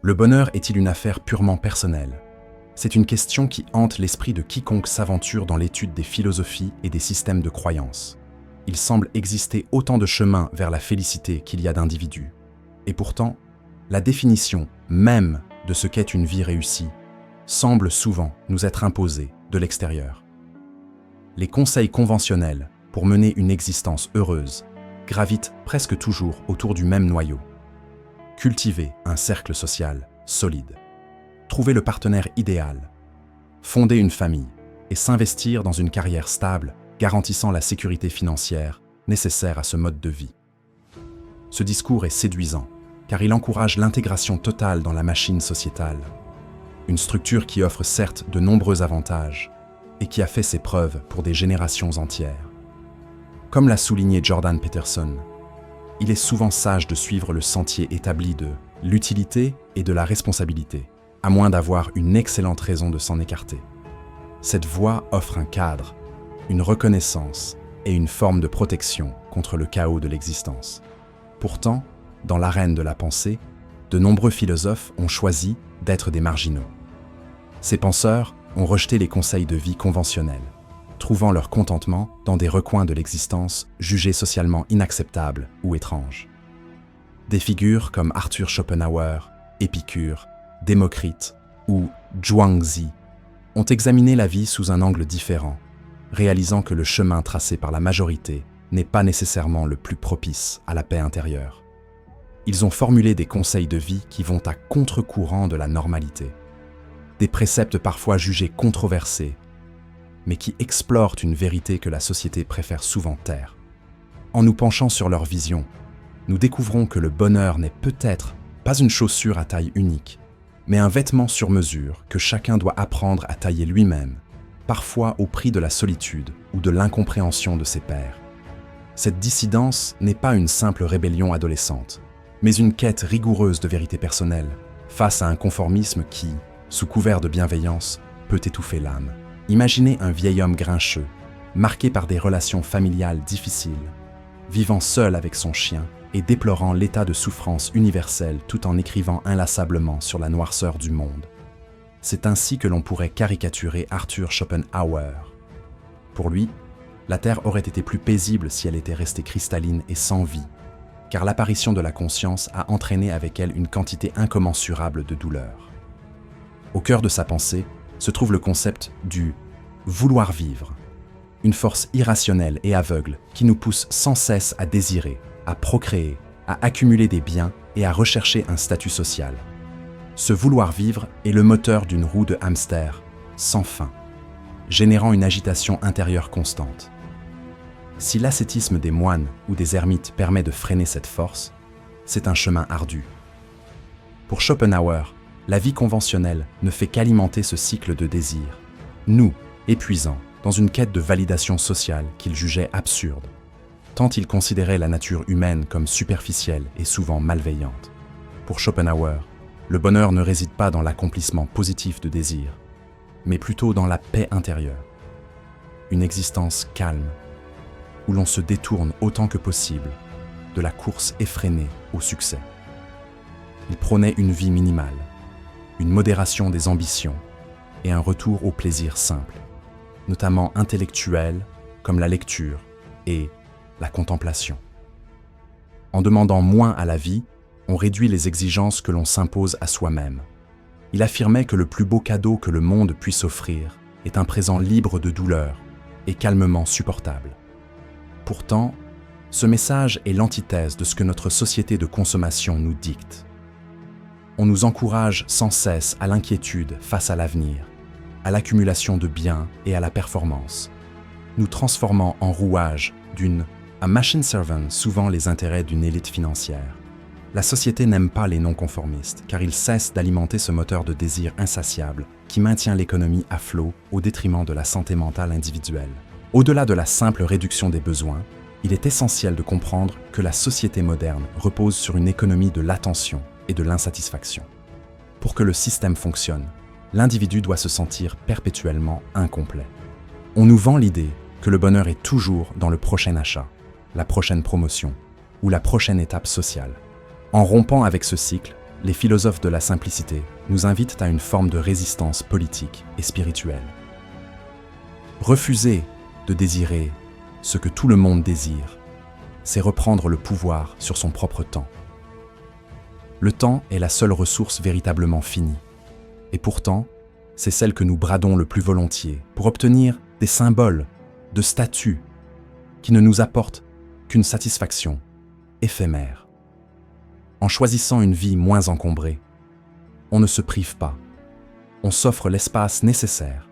Le bonheur est-il une affaire purement personnelle? C'est une question qui hante l'esprit de quiconque s'aventure dans l'étude des philosophies et des systèmes de croyances. Il semble exister autant de chemins vers la félicité qu'il y a d'individus. Et pourtant, la définition même de ce qu'est une vie réussie semble souvent nous être imposée de l'extérieur. Les conseils conventionnels pour mener une existence heureuse gravitent presque toujours autour du même noyau. Cultiver un cercle social solide, trouver le partenaire idéal, fonder une famille et s'investir dans une carrière stable garantissant la sécurité financière nécessaire à ce mode de vie. Ce discours est séduisant car il encourage l'intégration totale dans la machine sociétale, une structure qui offre certes de nombreux avantages et qui a fait ses preuves pour des générations entières. Comme l'a souligné Jordan Peterson, il est souvent sage de suivre le sentier établi de l'utilité et de la responsabilité, à moins d'avoir une excellente raison de s'en écarter. Cette voie offre un cadre, une reconnaissance et une forme de protection contre le chaos de l'existence. Pourtant, dans l'arène de la pensée, de nombreux philosophes ont choisi d'être des marginaux. Ces penseurs ont rejeté les conseils de vie conventionnels, trouvant leur contentement dans des recoins de l'existence jugés socialement inacceptables ou étranges. Des figures comme Arthur Schopenhauer, Épicure, Démocrite ou Zhuangzi ont examiné la vie sous un angle différent, réalisant que le chemin tracé par la majorité n'est pas nécessairement le plus propice à la paix intérieure. Ils ont formulé des conseils de vie qui vont à contre-courant de la normalité, des préceptes parfois jugés controversés, mais qui explorent une vérité que la société préfère souvent taire. En nous penchant sur leur vision, nous découvrons que le bonheur n'est peut-être pas une chaussure à taille unique, mais un vêtement sur mesure que chacun doit apprendre à tailler lui-même, parfois au prix de la solitude ou de l'incompréhension de ses pairs. Cette dissidence n'est pas une simple rébellion adolescente, mais une quête rigoureuse de vérité personnelle, face à un conformisme qui, sous couvert de bienveillance, peut étouffer l'âme. Imaginez un vieil homme grincheux, marqué par des relations familiales difficiles, vivant seul avec son chien et déplorant l'état de souffrance universelle tout en écrivant inlassablement sur la noirceur du monde. C'est ainsi que l'on pourrait caricaturer Arthur Schopenhauer. Pour lui, la Terre aurait été plus paisible si elle était restée cristalline et sans vie, car l'apparition de la conscience a entraîné avec elle une quantité incommensurable de douleur. Au cœur de sa pensée se trouve le concept du « vouloir vivre », une force irrationnelle et aveugle qui nous pousse sans cesse à désirer, à procréer, à accumuler des biens et à rechercher un statut social. Ce vouloir vivre est le moteur d'une roue de hamster sans fin, générant une agitation intérieure constante. Si l'ascétisme des moines ou des ermites permet de freiner cette force, c'est un chemin ardu. Pour Schopenhauer, la vie conventionnelle ne fait qu'alimenter ce cycle de désir, nous, épuisant, dans une quête de validation sociale qu'il jugeait absurde, tant il considérait la nature humaine comme superficielle et souvent malveillante. Pour Schopenhauer, le bonheur ne réside pas dans l'accomplissement positif de désirs, mais plutôt dans la paix intérieure. Une existence calme, où l'on se détourne autant que possible de la course effrénée au succès. Il prônait une vie minimale, une modération des ambitions et un retour au plaisir simple, notamment intellectuel comme la lecture et la contemplation. En demandant moins à la vie, on réduit les exigences que l'on s'impose à soi-même. Il affirmait que le plus beau cadeau que le monde puisse offrir est un présent libre de douleur et calmement supportable. Pourtant, ce message est l'antithèse de ce que notre société de consommation nous dicte. On nous encourage sans cesse à l'inquiétude face à l'avenir, à l'accumulation de biens et à la performance, nous transformant en rouage a machine servant souvent les intérêts d'une élite financière. La société n'aime pas les non-conformistes, car ils cessent d'alimenter ce moteur de désir insatiable qui maintient l'économie à flot au détriment de la santé mentale individuelle. Au-delà de la simple réduction des besoins, il est essentiel de comprendre que la société moderne repose sur une économie de l'attention et de l'insatisfaction. Pour que le système fonctionne, l'individu doit se sentir perpétuellement incomplet. On nous vend l'idée que le bonheur est toujours dans le prochain achat, la prochaine promotion ou la prochaine étape sociale. En rompant avec ce cycle, les philosophes de la simplicité nous invitent à une forme de résistance politique et spirituelle. Refuser de désirer ce que tout le monde désire, c'est reprendre le pouvoir sur son propre temps. Le temps est la seule ressource véritablement finie, et pourtant, c'est celle que nous bradons le plus volontiers pour obtenir des symboles, de statuts, qui ne nous apportent qu'une satisfaction éphémère. En choisissant une vie moins encombrée, on ne se prive pas, on s'offre l'espace nécessaire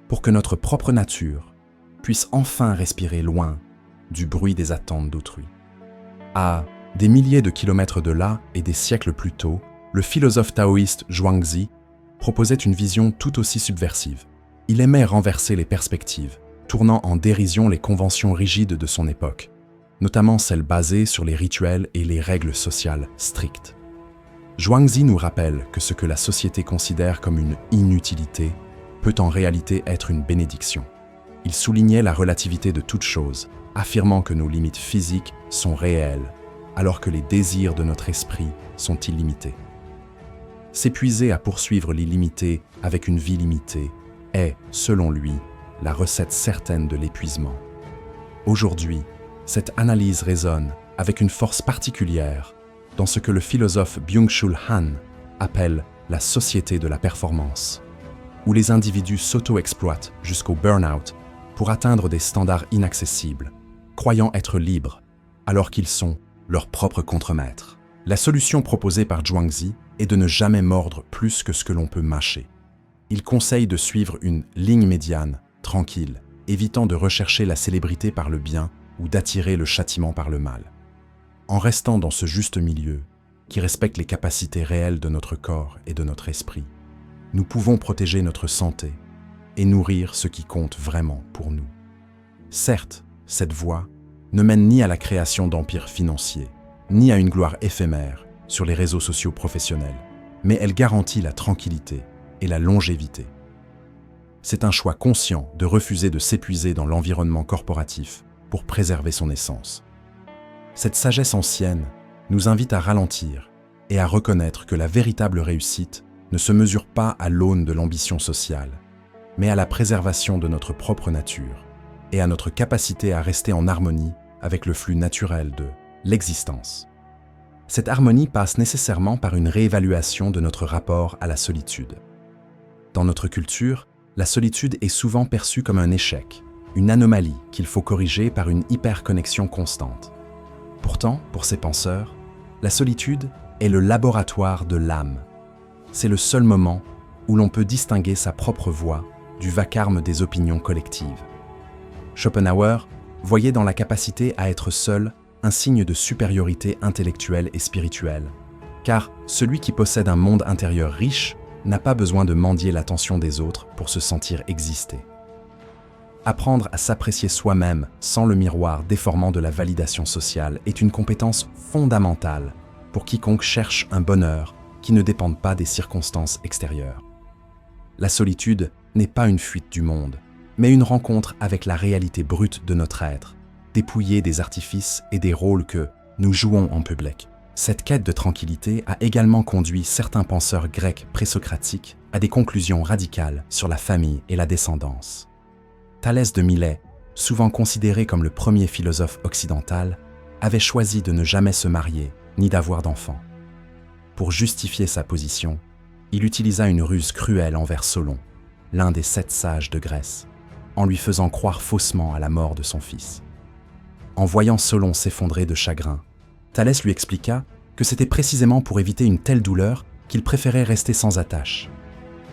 pour que notre propre nature puisse enfin respirer loin du bruit des attentes d'autrui. À des milliers de kilomètres de là et des siècles plus tôt, le philosophe taoïste Zhuangzi proposait une vision tout aussi subversive. Il aimait renverser les perspectives, tournant en dérision les conventions rigides de son époque, notamment celles basées sur les rituels et les règles sociales strictes. Zhuangzi nous rappelle que ce que la société considère comme une inutilité peut en réalité être une bénédiction. Il soulignait la relativité de toute chose, affirmant que nos limites physiques sont réelles, alors que les désirs de notre esprit sont illimités. S'épuiser à poursuivre l'illimité avec une vie limitée est, selon lui, la recette certaine de l'épuisement. Aujourd'hui, cette analyse résonne avec une force particulière dans ce que le philosophe Byung-Chul Han appelle la société de la performance, où les individus s'auto-exploitent jusqu'au burn-out pour atteindre des standards inaccessibles, croyant être libres, alors qu'ils sont leurs propres contremaîtres. La solution proposée par Zhuangzi est de ne jamais mordre plus que ce que l'on peut mâcher. Il conseille de suivre une ligne médiane, tranquille, évitant de rechercher la célébrité par le bien ou d'attirer le châtiment par le mal. En restant dans ce juste milieu, qui respecte les capacités réelles de notre corps et de notre esprit, nous pouvons protéger notre santé et nourrir ce qui compte vraiment pour nous. Certes, cette voie ne mène ni à la création d'empires financiers, ni à une gloire éphémère sur les réseaux sociaux professionnels, mais elle garantit la tranquillité et la longévité. C'est un choix conscient de refuser de s'épuiser dans l'environnement corporatif pour préserver son essence. Cette sagesse ancienne nous invite à ralentir et à reconnaître que la véritable réussite ne se mesure pas à l'aune de l'ambition sociale, mais à la préservation de notre propre nature et à notre capacité à rester en harmonie avec le flux naturel de l'existence. Cette harmonie passe nécessairement par une réévaluation de notre rapport à la solitude. Dans notre culture, la solitude est souvent perçue comme un échec, une anomalie qu'il faut corriger par une hyperconnexion constante. Pourtant, pour ces penseurs, la solitude est le laboratoire de l'âme. C'est le seul moment où l'on peut distinguer sa propre voix du vacarme des opinions collectives. Schopenhauer voyait dans la capacité à être seul un signe de supériorité intellectuelle et spirituelle, car celui qui possède un monde intérieur riche n'a pas besoin de mendier l'attention des autres pour se sentir exister. Apprendre à s'apprécier soi-même sans le miroir déformant de la validation sociale est une compétence fondamentale pour quiconque cherche un bonheur qui ne dépend pas des circonstances extérieures. La solitude n'est pas une fuite du monde, mais une rencontre avec la réalité brute de notre être, dépouillée des artifices et des rôles que nous jouons en public. Cette quête de tranquillité a également conduit certains penseurs grecs présocratiques à des conclusions radicales sur la famille et la descendance. Thalès de Milet, souvent considéré comme le premier philosophe occidental, avait choisi de ne jamais se marier ni d'avoir d'enfants. Pour justifier sa position, il utilisa une ruse cruelle envers Solon, l'un des 7 sages de Grèce, en lui faisant croire faussement à la mort de son fils. En voyant Solon s'effondrer de chagrin, Thalès lui expliqua que c'était précisément pour éviter une telle douleur qu'il préférait rester sans attache.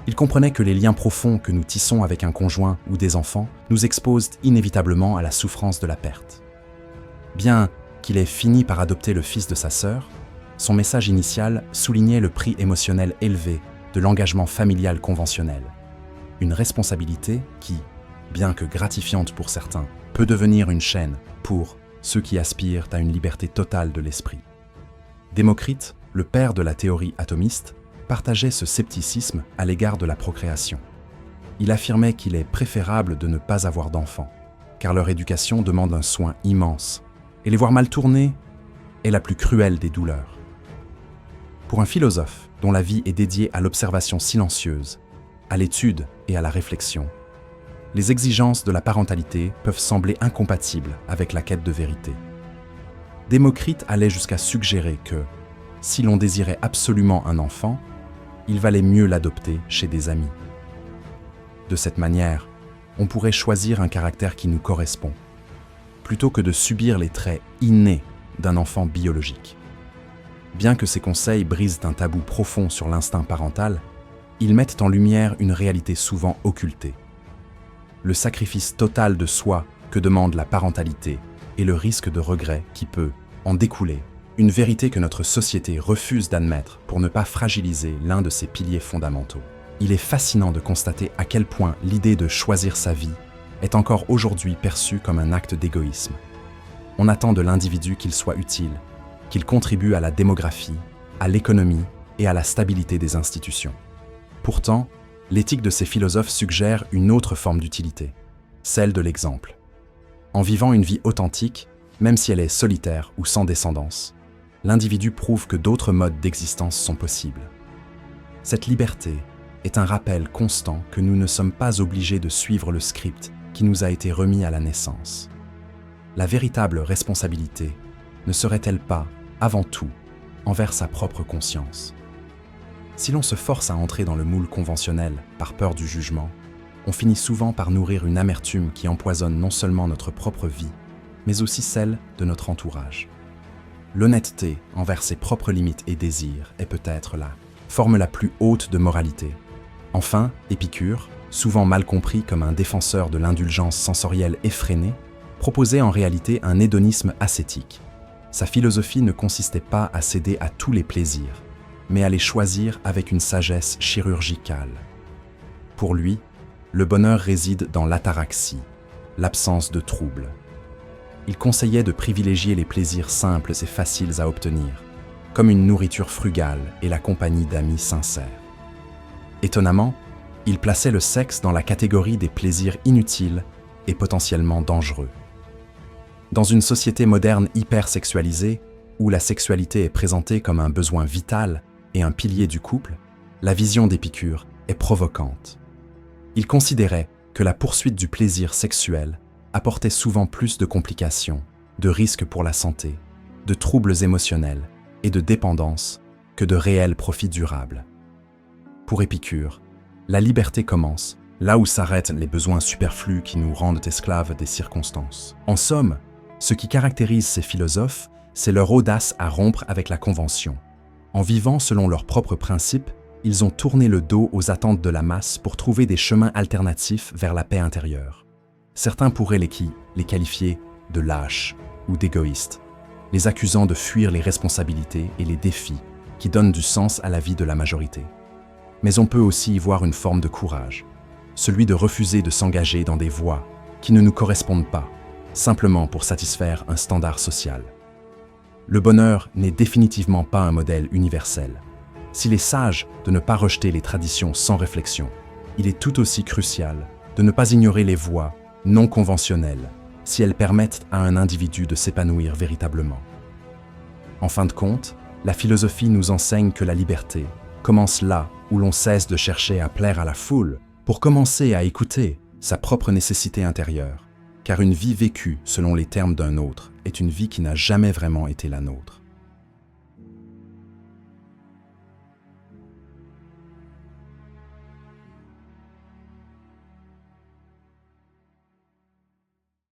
Il comprenait que les liens profonds que nous tissons avec un conjoint ou des enfants nous exposent inévitablement à la souffrance de la perte. Bien qu'il ait fini par adopter le fils de sa sœur, son message initial soulignait le prix émotionnel élevé de l'engagement familial conventionnel. Une responsabilité qui, bien que gratifiante pour certains, peut devenir une chaîne pour ceux qui aspirent à une liberté totale de l'esprit. Démocrite, le père de la théorie atomiste, partageait ce scepticisme à l'égard de la procréation. Il affirmait qu'il est préférable de ne pas avoir d'enfants, car leur éducation demande un soin immense, et les voir mal tournés est la plus cruelle des douleurs. Pour un philosophe dont la vie est dédiée à l'observation silencieuse, à l'étude et à la réflexion, les exigences de la parentalité peuvent sembler incompatibles avec la quête de vérité. Démocrite allait jusqu'à suggérer que, si l'on désirait absolument un enfant, il valait mieux l'adopter chez des amis. De cette manière, on pourrait choisir un caractère qui nous correspond, plutôt que de subir les traits innés d'un enfant biologique. Bien que ces conseils brisent un tabou profond sur l'instinct parental, ils mettent en lumière une réalité souvent occultée. Le sacrifice total de soi que demande la parentalité et le risque de regret qui peut en découler, une vérité que notre société refuse d'admettre pour ne pas fragiliser l'un de ses piliers fondamentaux. Il est fascinant de constater à quel point l'idée de choisir sa vie est encore aujourd'hui perçue comme un acte d'égoïsme. On attend de l'individu qu'il soit utile, qu'il contribue à la démographie, à l'économie et à la stabilité des institutions. Pourtant, l'éthique de ces philosophes suggère une autre forme d'utilité, celle de l'exemple. En vivant une vie authentique, même si elle est solitaire ou sans descendance, l'individu prouve que d'autres modes d'existence sont possibles. Cette liberté est un rappel constant que nous ne sommes pas obligés de suivre le script qui nous a été remis à la naissance. La véritable responsabilité ne serait-elle pas, avant tout, envers sa propre conscience? Si l'on se force à entrer dans le moule conventionnel par peur du jugement, on finit souvent par nourrir une amertume qui empoisonne non seulement notre propre vie, mais aussi celle de notre entourage. L'honnêteté envers ses propres limites et désirs est peut-être la forme la plus haute de moralité. Enfin, Épicure, souvent mal compris comme un défenseur de l'indulgence sensorielle effrénée, proposait en réalité un hédonisme ascétique. Sa philosophie ne consistait pas à céder à tous les plaisirs, mais à les choisir avec une sagesse chirurgicale. Pour lui, le bonheur réside dans l'ataraxie, l'absence de trouble. Il conseillait de privilégier les plaisirs simples et faciles à obtenir, comme une nourriture frugale et la compagnie d'amis sincères. Étonnamment, il plaçait le sexe dans la catégorie des plaisirs inutiles et potentiellement dangereux. Dans une société moderne hypersexualisée, où la sexualité est présentée comme un besoin vital et un pilier du couple, la vision d'Épicure est provocante. Il considérait que la poursuite du plaisir sexuel apportait souvent plus de complications, de risques pour la santé, de troubles émotionnels et de dépendance que de réels profits durables. Pour Épicure, la liberté commence là où s'arrêtent les besoins superflus qui nous rendent esclaves des circonstances. En somme, ce qui caractérise ces philosophes, c'est leur audace à rompre avec la convention. En vivant selon leurs propres principes, ils ont tourné le dos aux attentes de la masse pour trouver des chemins alternatifs vers la paix intérieure. Certains pourraient les qualifier de lâches ou d'égoïstes, les accusant de fuir les responsabilités et les défis qui donnent du sens à la vie de la majorité. Mais on peut aussi y voir une forme de courage, celui de refuser de s'engager dans des voies qui ne nous correspondent pas, simplement pour satisfaire un standard social. Le bonheur n'est définitivement pas un modèle universel. S'il est sage de ne pas rejeter les traditions sans réflexion, il est tout aussi crucial de ne pas ignorer les voies non conventionnelles si elles permettent à un individu de s'épanouir véritablement. En fin de compte, la philosophie nous enseigne que la liberté commence là où l'on cesse de chercher à plaire à la foule pour commencer à écouter sa propre nécessité intérieure, car une vie vécue selon les termes d'un autre est une vie qui n'a jamais vraiment été la nôtre.